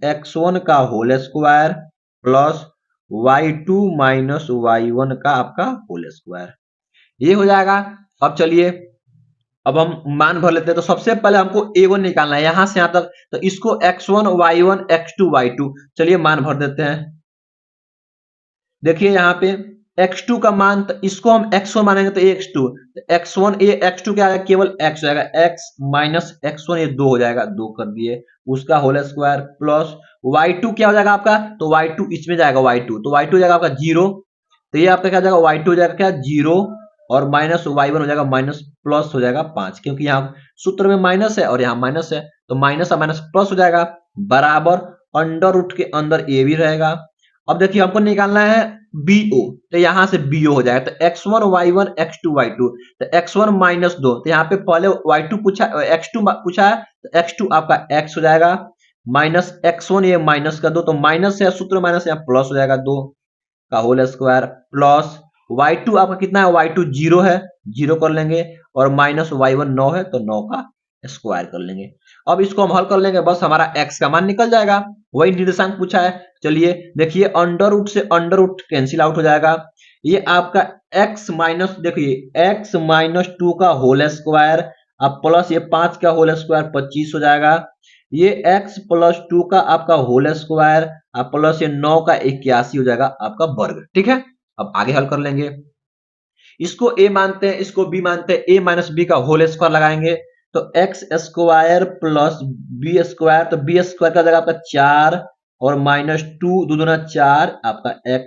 - x1 का whole square plus y2 - y1 का आपका होल स्क्वायर, ये हो जाएगा। अब चलिए अब हम मान भर लेते हैं। तो सबसे पहले हमको A1 निकालना है यहां से यहां तक, तो इसको x1 y1 x2 y2, चलिए मान भर देते हैं। देखिए यहाँ पे x2 का मान, तो इसको हम x1 मानेंगे तो x2, x1 ये x2 क्या है, केवल x हो जाएगा, x माइनस x1 ये 2 हो जाएगा, 2 कर दिए, उसका होल स्क्वायर प्लस y2 क्या हो जाएगा आपका, तो y2 इसमें जाएगा y2, तो y2 हो जाएगा आपका 0, तो ये आपका क्या हो जाएगा, y2 हो जाएगा क्या 0, और माइनस y1 हो जाएगा माइनस, प्लस हो जाएगा 5, क्योंकि यहाँ सूत्र में माइनस है और यहाँ माइनस है, तो माइनस और माइनस प्लस हो जाएगा, बराबर अंडर रूट के अंदर ए भी रहेगा। अब देखिए हमको निकालना है BO, तो यहां से BO हो जाएगा, तो x1 y1 x2 y2, तो x1 -2, तो यहाँ पे पहले y2 पूछा, x2 पूछा है, तो x2 आपका x हो जाएगा, माइनस x1 ये माइनस का 2, तो माइनस है सूत्र माइनस, यहाँ प्लस हो जाएगा 2 का होल स्क्वायर प्लस y2 आपका कितना है, y2 0 है, 0 कर लेंगे, और माइनस y1 9 है, तो 9 का स्क्वायर कर लेंगे। अब इसको हम हल कर लेंगे, बस हमारा x का मान निकल जाएगा, वही निर्देशांक पूछा है। चलिए देखिए अंडर रूट से अंडर रूट कैंसिल आउट हो जाएगा, ये आपका x माइनस, देखिए x -2 का होल स्क्वायर, अब प्लस ये 5 का होल स्क्वायर 25 हो जाएगा, ये x + 2 का आपका होल स्क्वायर, अब प्लस ये 9 का 81 हो जाएगा आपका वर्ग। ठीक है, अब आगे हल कर लेंगे। इसको a मानते हैं, इसको b मानते हैं, a - b का होल स्क्वायर लगाएंगे, तो x square plus b square, तो b स्क्वायर का जगह आपका 4 और -2 2 दूना 4 आपका x,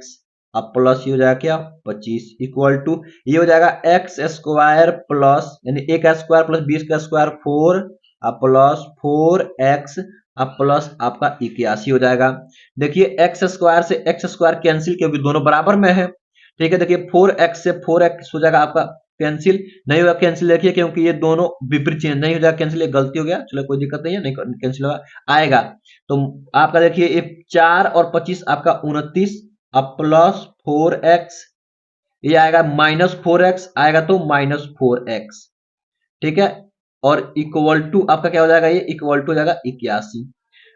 अब प्लस ये हो जाएगा क्या 25 इक्वल टू, ये हो जाएगा x स्क्वायर प्लस, यानी a का स्क्वायर प्लस b का स्क्वायर 4, अब प्लस 4x, अब प्लस आपका 81 हो जाएगा। देखिए x स्क्वायर से x स्क्वायर कैंसिल, क्योंकि दोनों बराबर में है। ठीक है, देखिए 4x से 4x हो जाएगा आपका कैंसिल, नहीं होगा कैंसिल, देखिए क्योंकि ये दोनों विपरीत चिन्ह, नहीं हो जाएगा कैंसिल, ये गलती हो गया, चलो कोई दिक्कत नहीं है, नहीं कैंसिल होगा, आएगा। तो आपका देखिए ये 4 और 25 आपका 29, अब प्लस 4x, ये आएगा -4x आएगा, तो -4x। ठीक है, और इक्वल टू आपका क्या हो जाएगा, ये इक्वल टू हो जाएगा 81,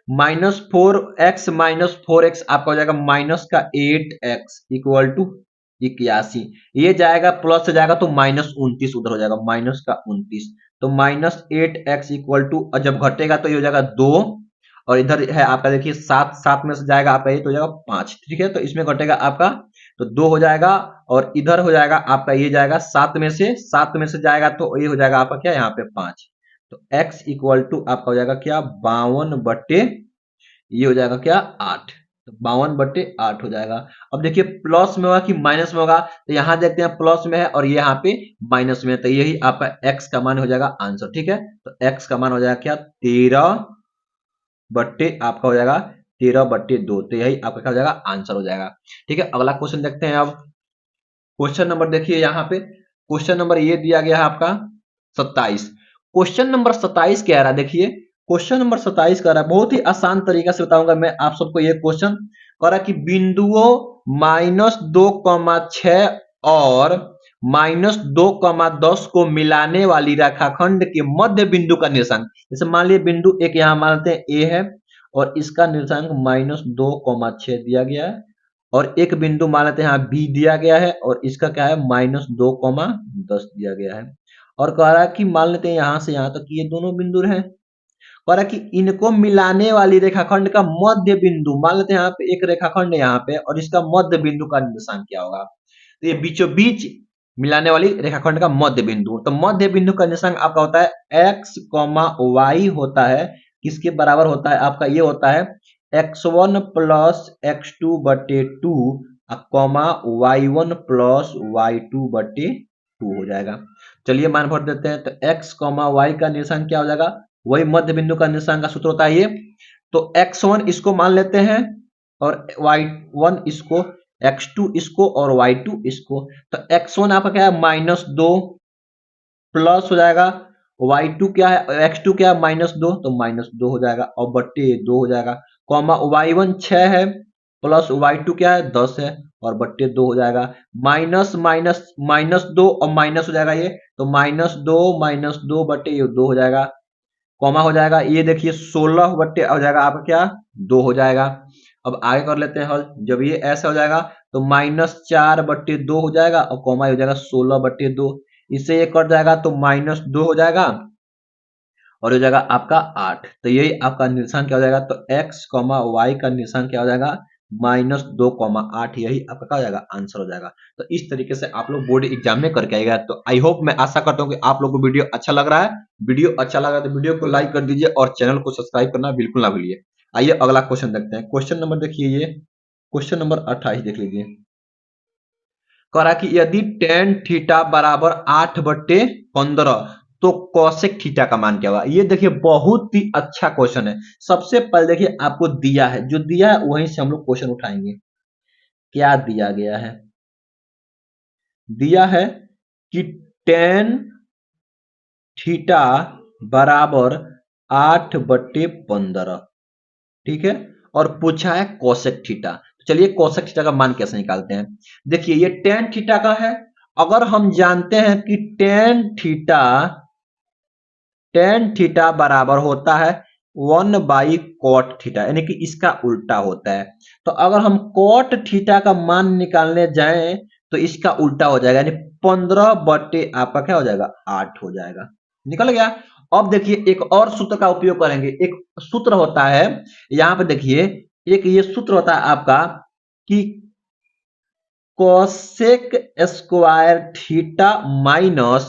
-4x -4x आपका हो जाएगा माइनस का 8x इक्वल टू 81, ये जाएगा प्लस से जाएगा तो -29 उधर हो जाएगा, माइनस का 29, तो -8x इक्वल टू, और जब घटेगा तो ये हो जाएगा 2, और इधर है आपका देखिए 7, 7 में से जाएगा आपका ये तो हो जाएगा 5। ठीक है, तो इसमें घटेगा आपका तो 2 हो जाएगा, और इधर हो जाएगा आपका ये जाएगा 7 में से, 7 में से जाएगा तो ये हो जाएगा आपका क्या यहाँ पे 5। तो x इक्वल टू आपका हो जाएगा क्या 52 बट्टे ये हो जाएगा क्या 8। तो 52/8 हो जाएगा। अब देखिए प्लस में होगा कि माइनस में होगा, तो यहाँ देखते हैं प्लस में है और ये यहाँ पे माइनस में है, तो यही आपका x का मान हो जाएगा आंसर। ठीक है, तो x का मान हो जाएगा क्या 13 आपका हो जाएगा 13/2, तो यही आपका क्या हो जाएगा आंसर हो जाएगा। ठीक है, अगला क्वेश्चन देखते हैं। अब क्वेश्चन नंबर देखिए यहाँ पे, क्वेश्चन नंबर ये दिया गया है आपका 27। क्वेश्चन नंबर 27 कह रहा है, देखिए क्वेश्चन नंबर 27 कह रहा है, बहुत ही आसान तरीका से बताऊंगा मैं आप सबको। ये क्वेश्चन कह रहा है कि बिंदुओं -2,6 और -2,10 को मिलाने वाली रेखाखंड के मध्य बिंदु का निर्देशांक। जैसे मान लीजिए बिंदु एक यहाँ मानते हैं ए है, और इसका निर्देशांक -2,6 दिया गया है, और एक बिंदु मान लेते हैं यहाँ बी दिया गया है, और इसका क्या है -2,10 दिया गया है। और कह रहा है कि मान लेते हैं यहाँ से यहाँ तक ये दोनों बिंदु हैं, कह रहा है कि इनको मिलाने वाली रेखाखंड का मध्य बिंदु, मान लेते हैं यहाँ पे एक रेखाखंड है यहाँ पे, और इसका मध्य बिंदु का निर्देशांक क्या होगा। तो ये बीचों बीच मिलाने वाली रेखाखंड का मध्य बिंदु, तो मध्य बिंदु का निर्देशांक आपका होता है x, y होता है, किसके बराबर होता है आपका ये होता है x1 plus x2/2 y1 plus y2/2 हो जाएगा। चलिए मान भर देते हैं, तो x, y का निर्देशांक क्या हो जाएगा, वही मध्य बिंदु का निर्देशांक का सूत्र होता है ये। तो x1 इसको मान लेते हैं, और y1 इसको, x2 इसको, और y2 इसको। तो x1 आपका क्या है -2 प्लस हो जाएगा, y2 क्या है, x2 क्या है -2, तो -2 हो जाएगा, और बट्टे 2 हो जाएगा, कॉमा y1 6 है, प्लस y2 क्या है 10 है, और बट्टे 2 हो जाएगा। माइनस माइनस -2 और माइनस हो जाएगा ये, तो -2 बट्टे ये 2 हो जाएगा, कॉमा हो जाएगा, ये देखिए 16 बट्टे हो जाएगा आपका क्या 2 हो जाएगा। अब आगे कर लेते हैं हल, जब ये ऐसा हो जाएगा तो -4/2 हो जाएगा, और कॉमा हो जाएगा 16/2, इससे ये कट जाएगा तो -2 हो जाएगा, और हो जाएगा आपका 8। तो यही आपका निर्देशांक क्या हो जाएगा, तो x, y का निर्देशांक क्या हो जाएगा -2,8, यही आपका क्या हो जाएगा आंसर हो जाएगा। तो इस तरीके से आप लोग बोर्ड एग्जाम में करके आएगा। तो आई होप, मैं आशा करता हूँ कि आप लोग को वीडियो अच्छा लग रहा है। वीडियो अच्छा लगा तो वीडियो को लाइक कर दीजिए, और चैनल को सब्सक्राइब करना बिल्कुल ना भूलिए। आइए अगला क्वेश्चन देखते हैं। क्वेश्चन नंबर देखिए, ये क्वेश्चन नंबर 28 देख लीजिए। कह रहा कि यदि tan थीटा बराबर 8/15 तो cosec थीटा का मान क्या होगा। ये देखिए बहुत ही अच्छा क्वेश्चन है। सबसे पहले देखिए आपको दिया है, जो दिया है वहीं से हम लोग क्वेश्चन उठाएंगे। क्या दिया गया है, दिया है कि tan थीटा बराबर 8/15, ठीक है, और पूछा है कोसेक थीटा। चलिए कोसेक थीटा का मान कैसे निकालते हैं। देखिए ये tan थीटा का है, अगर हम जानते हैं कि tan थीटा बराबर होता है 1/cot थीटा, यानी कि इसका उल्टा होता है। तो अगर हम cot थीटा का मान निकालने जाएं तो इसका उल्टा हो जाएगा, यानी 15 बटे आपका क्या हो जाएगा 8 हो जाएगा, निकल गया। अब देखिए एक और सूत्र का उपयोग करेंगे। एक सूत्र होता है यहाँ पे, देखिए एक ये सूत्र होता है आपका कि cosec square theta minus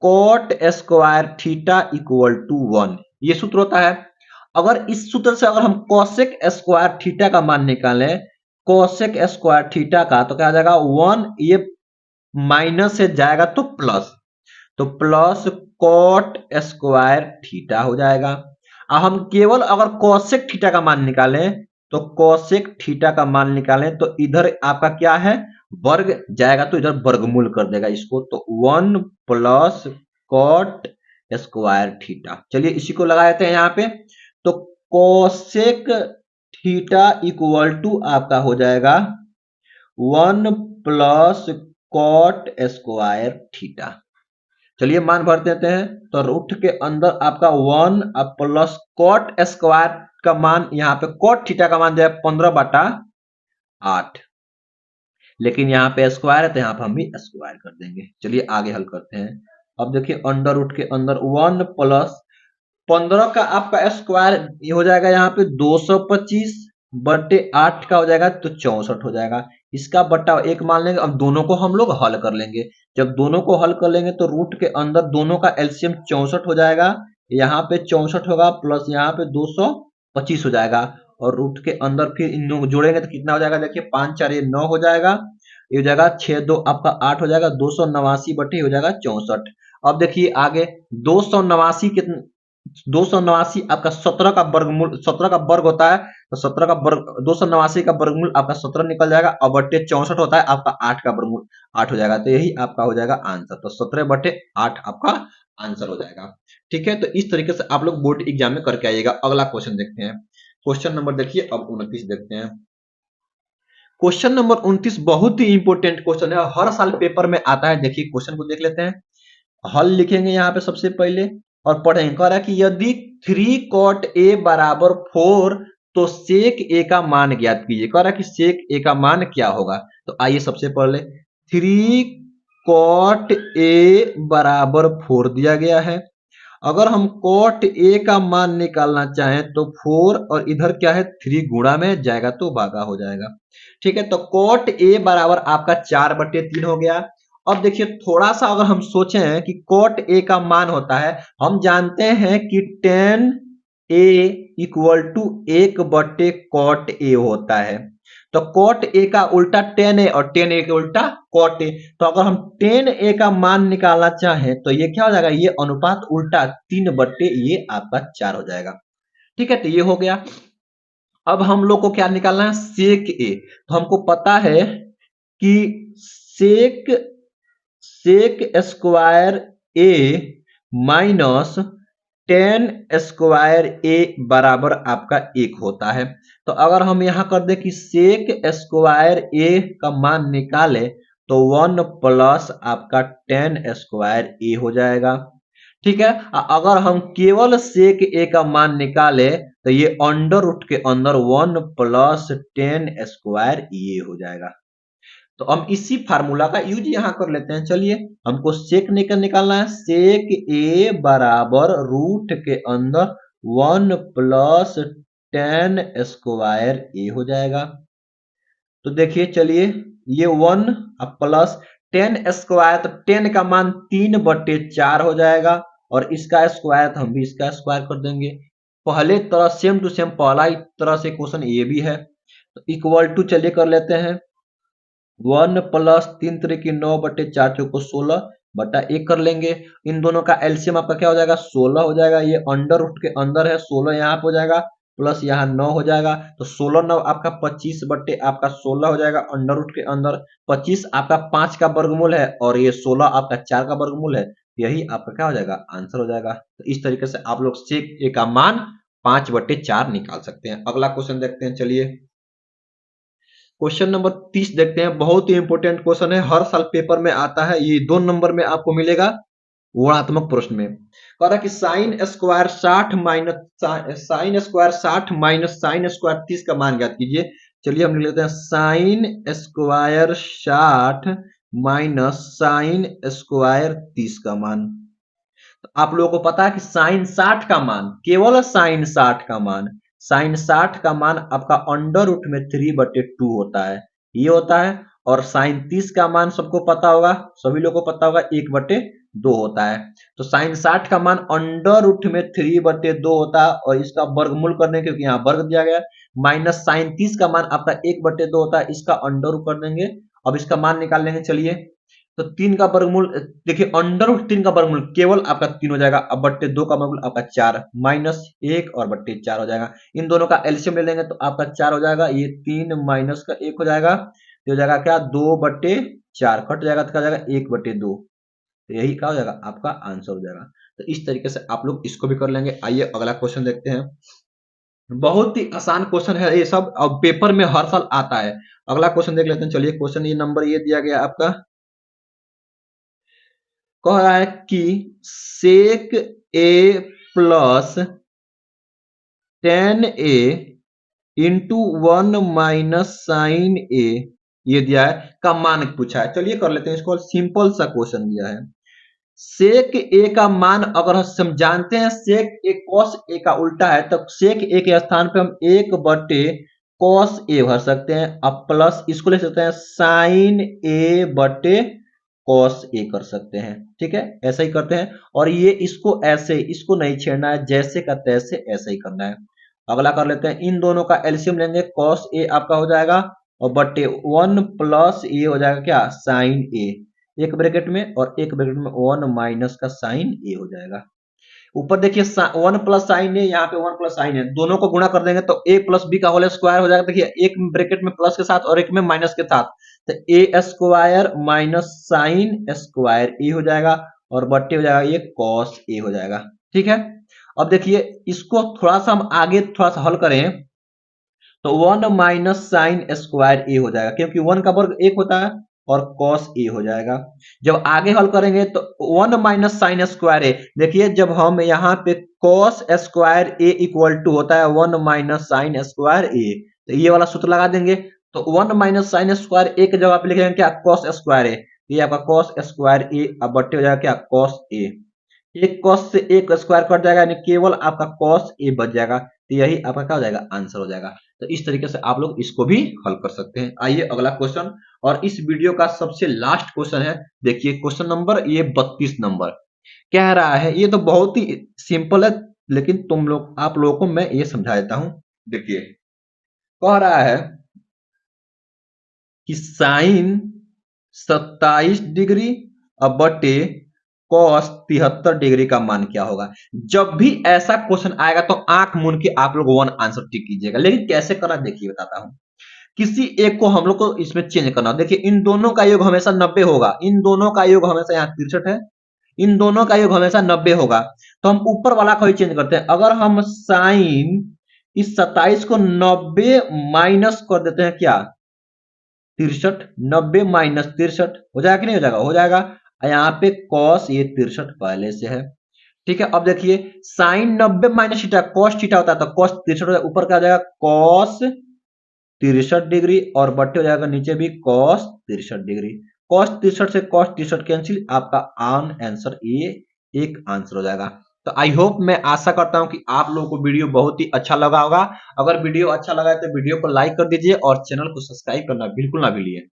cot square theta equal to 1, ये सूत्र होता है। अगर इस सूत्र से अगर हम कोसेक स्क्वायर थीटा का मान निकालें, कोसेक स्क्वायर थीटा का, तो क्या आ जाएगा 1, ये माइनस से जाएगा तो प्लस, तो प्लस कॉट स्क्वायर थीटा हो जाएगा। अब हम केवल अगर कोसेक थीटा का मान निकालें, तो कोसेक थीटा का मान निकालें तो इधर आपका क्या है वर्ग जाएगा, तो इधर वर्गमूल कर देगा इसको, तो 1 प्लस कॉट स्क्वायर थीटा। चलिए इसी को लगा देते हैं यहाँ पे, तो कोसेक थीटा इक्वल टू आपका हो जाएगा 1 प्लस कॉट स्क्वायर थीटा। चलिए मान भर देते हैं, तो रूट के अंदर आपका 1 प्लस कॉट स्क्वायर का मान, यहाँ पे कॉट थीटा का मान दिया 15/8, लेकिन यहाँ पे स्क्वायर है तो यहाँ पे हम भी स्क्वायर कर देंगे। चलिए आगे हल करते हैं। अब देखिए अंडर रूट के अंदर 1 प्लस 15 का आपका स्क्वायर हो जाएगा यहाँ पे 225 बटे 8 का हो जाएगा तो 64 हो जाएगा। इसका बट्टा एक मान लेंगे। अब दोनों को हम लोग हल कर लेंगे। जब दोनों को हल कर लेंगे तो रूट के अंदर दोनों का एलसीएम 64 हो जाएगा। यहाँ पे 64 होगा प्लस यहाँ पे 225 हो जाएगा और रूट के अंदर फिर इन दोनों को जोड़ेंगे तो कितना हो जाएगा देखिए 5 4 ये 9 हो जाएगा। ये हो जाएगा 6 2 आपका 8 हो जाएगा 289 बटे हो जाएगा 64। अब देखिए आगे 289 कितना 289 आपका 17 का वर्गमूल 17 का वर्ग होता है तो 17 का वर्ग 289 का वर्गमूल आपका 17 निकल जाएगा और बट्टे 64 होता है आपका 8 का वर्गमूल 8 हो जाएगा। तो यही आपका हो जाएगा आंसर। तो 17 बटे 8 आपका आंसर हो जाएगा। ठीक है, तो इस तरीके से आप लोग बोर्ड एग्जाम में करके आइएगा। अगला क्वेश्चन देखते हैं। क्वेश्चन नंबर देखिए अब 29 देखते हैं। क्वेश्चन नंबर 29 बहुत ही इंपॉर्टेंट क्वेश्चन है, हर साल पेपर में आता है। देखिए क्वेश्चन को देख लेते हैं। हल लिखेंगे यहाँ पे सबसे पहले और पढ़ेंगे। कह रहा है कि यदि 3 cot a बराबर 4 तो सेक a का मान ज्ञात कीजिए। कह रहा है कि सेक a का मान क्या होगा। तो आइए सबसे पहले 3 cot a बराबर 4 दिया गया है। अगर हम cot a का मान निकालना चाहें तो 4 और इधर क्या है 3 गुणा में जाएगा तो भागा हो जाएगा। ठीक है, तो cot a बराबर आपका 4/3 हो गया। अब देखिए थोड़ा सा अगर हम सोचें कि cot a का मान होता है, हम जानते हैं कि tan a equal to 1/cot a होता है। तो cot a का उल्टा tan a और tan a का उल्टा cot a। तो अगर हम tan a का मान निकालना चाहें तो ये क्या हो जाएगा, ये अनुपात उल्टा 3 बट्टे ये आपका 4 हो जाएगा। ठीक है, तो ये हो गया। अब हम लोग को क्या निकालना है, सेक ए। तो हमको पता है कि सेक सेक स्क्वायर ए माइनस टेन स्क्वायर ए बराबर आपका 1 होता है। तो अगर हम यहां कर दे कि सेक स्क्वायर ए का मान निकाले तो 1 प्लस आपका टेन स्क्वायर ए हो जाएगा। ठीक है, अगर हम केवल सेक ए का मान निकाले तो ये अंडर रूट के अंदर 1 प्लस टेन स्क्वायर ए हो जाएगा। तो हम इसी फार्मूला का यूज यहां कर लेते हैं। चलिए हमको सेक निकालना है। सेक ए बराबर रूट के अंदर 1 प्लस टेन स्क्वायर ए हो जाएगा। तो देखिए चलिए ये 1 प्लस टेन स्क्वायर, तो 10 का मान 3/4 हो जाएगा और इसका स्क्वायर तो हम भी इसका स्क्वायर कर देंगे। पहले तरह सेम टू सेम पहला ही तरह से क्वेश्चन ये भी है। तो इक्वल टू चलिए कर लेते हैं 1 प्लस 3 3 की 9/4 को 16 बटा 1 कर लेंगे। इन दोनों का एलसीएम आपका क्या हो जाएगा 16 हो जाएगा। ये अंडर रूट के अंदर है 16 यहाँ पे हो जाएगा प्लस यहाँ 9 हो जाएगा। तो 16 9 आपका 25 बटे आपका 16 हो जाएगा। अंडर रूट के अंदर 25 आपका 5 का वर्गमूल है और ये 16 आपका 4 का वर्गमूल है। यही आपका क्या हो जाएगा आंसर हो जाएगा। तो इस तरीके से आप लोग सेक ए का मान 5/4 निकाल सकते हैं। अगला क्वेश्चन देखते हैं। चलिए क्वेश्चन नंबर 30 देखते हैं। बहुत ही इंपॉर्टेंट क्वेश्चन है, हर साल पेपर में आता है। ये 2 नंबर में आपको मिलेगा गुणात्मक प्रश्न में। कह रहा है कि sine square 60 minus sine square 30 का मान ज्ञात कीजिए। चलिए हम लिख लेते हैं sine square 60 minus sine square 30 का मान। तो आप लोगों को पता है कि साइन 60 का मान, केवल साइन 60 का मान, साइन 60 का मान आपका अंडर रूट में 3/2 होता है, ये होता है। और साइन 30 का मान सबको पता होगा, सभी लोगों को पता होगा 1/2 होता है। तो साइन 60 का मान अंडर रूट में 3/2 होता है और इसका वर्गमूल करने क्योंकि यहाँ वर्ग दिया गया। माइनस साइन 30 का मान आपका 1/2 होता है, इसका अंडर रूट कर देंगे। अब इसका मान निकाल लेंगे। चलिए तो 3 का वर्गमूल देखिए अंडर रूट 3 का वर्गमूल केवल आपका 3 हो जाएगा। अब बट्टे 2 का वर्गमूल आपका 4 माइनस 1 और बट्टे 4 हो जाएगा। इन दोनों का एलसीएम ले लेंगे तो आपका 4 हो जाएगा। ये 3 माइनस का 1 हो जाएगा तो हो जाएगा क्या 2/4 कट जाएगा तो क्या हो जाएगा 1/2। तो यही क्या हो जाएगा आपका आंसर हो जाएगा। तो इस तरीके से आप लोग इसको भी कर लेंगे। आइए अगला क्वेश्चन देखते हैं। बहुत ही आसान क्वेश्चन है ये सब और पेपर में हर साल आता है। अगला क्वेश्चन देख लेते हैं। चलिए क्वेश्चन ये नंबर ये दिया गया आपका, कह रहा है कि sec A plus 10a into 1 minus sine A ये दिया है का मान पूछा है। चलिए कर लेते हैं इसको। सिंपल सा क्वेश्चन दिया है। सेक ए का मान अगर हम जानते हैं सेक ए कॉस ए का उल्टा है, तो सेक ए के स्थान पे हम 1 बटे कॉस ए भर सकते हैं। अब प्लस इसको ले सकते हैं साइन ए बटे कॉस ए कर सकते हैं। ठीक है, ऐसा ही करते हैं। और ये इसको ऐसे, इसको नहीं छेड़ना है, जैसे का तैसे ऐसे ही करना है। अगला कर लेते हैं, इन दोनों का एलसीएम लेंगे, कॉस ए आपका हो जाएगा और बटे 1 प्लस ये हो जाएगा क्या, साइन ए, एक ब्रैकेट में, और एक ब्रैकेट में 1 माइनस का साइन ए हो जाएगा। ऊपर देखिए 1 प्लस साइन ए, यहाँ पे 1 प्लस साइन है, दोनों को गुणा कर देंगे तो ए प्लस बी का होल स्क्वायर हो जाएगा। देखिए एक ब्रैकेट में प्लस के साथ और एक में माइनस के साथ, तो ए स्क्वायर माइनस साइन स्क्वायर ए हो जाएगा और बट्टे हो जाएगा ये कॉस ए हो जाएगा। ठीक है, अब देखिए इसको थोड़ा सा हम आगे थोड़ा सा हल करें तो 1 माइनस साइन स्क्वायर ए हो जाएगा, क्योंकि 1 का वर्ग 1 होता है, और कॉस ए हो जाएगा। जब आगे हल करेंगे तो 1 माइनस साइन स्क्वायर ए, देखिए जब हम यहाँ पे cos square A equal to होता है 1 माइनस साइन स्क्वायर ए, तो ये वाला सूत्र लगा देंगे। तो 1 माइनस साइन स्क्वायर ए के जगह पे लिखेंगे क्या, कॉस स्क्वायर ए, ये आपका कॉस स्क्वायर ए अब बट्टे हो जाएगा क्या, कॉस ए। एक कॉस से एक स्क्वायर कट जाएगा, यानी केवल आपका कॉस ए बच जाएगा, तो यही आपका क्या हो जाएगा, आंसर हो जाएगा। तो इस तरीके से आप लोग इसको भी हल कर सकते हैं। आइए अगला क्वेश्चन, और इस वीडियो का सबसे लास्ट क्वेश्चन है। देखिए क्वेश्चन नंबर ये 32 नंबर कह रहा है, ये तो बहुत ही सिंपल है, लेकिन तुम लोग आप लोगों को मैं ये समझा देता हूं। देखिए कह रहा है कि साइन 27 डिग्री अब बटे कॉस 73 डिग्री का मान क्या होगा। जब भी ऐसा क्वेश्चन आएगा तो आंख मूंद के आप लोग 1 आंसर टिक कीजिएगा, लेकिन कैसे करना देखिए बताता हूं। किसी एक को हम लोग को इसमें चेंज करना। देखिए इन दोनों का योग हमेशा 90 होगा, इन दोनों का योग हमेशा यहाँ 63 है, इन दोनों का योग हमेशा 90 होगा, तो हम ऊपर वाला को ही चेंज करते हैं। अगर हम साइन इस 27 को 90 माइनस कर देते हैं क्या, 63, 90 माइनस 63 हो जाएगा कि नहीं हो जाएगा, हो जाएगा। यहाँ पे कॉस ये 63 पहले से है। ठीक है, अब देखिए sine 90 minus theta cos theta होता है, तो कॉस 63 ऊपर क्या हो जाएगा, कॉस 63 डिग्री, और बट्टे हो जाएगा नीचे भी कॉस 63 डिग्री। कॉस 63 से कॉस 63 कैंसिल, आपका ऑन आंसर ये एक आंसर हो जाएगा। तो आई होप, मैं आशा करता हूं कि आप लोगों को वीडियो बहुत ही अच्छा लगा होगा। अगर वीडियो अच्छा लगा है तो वीडियो को लाइक कर दीजिए और चैनल को सब्सक्राइब करना बिल्कुल ना भूलिए।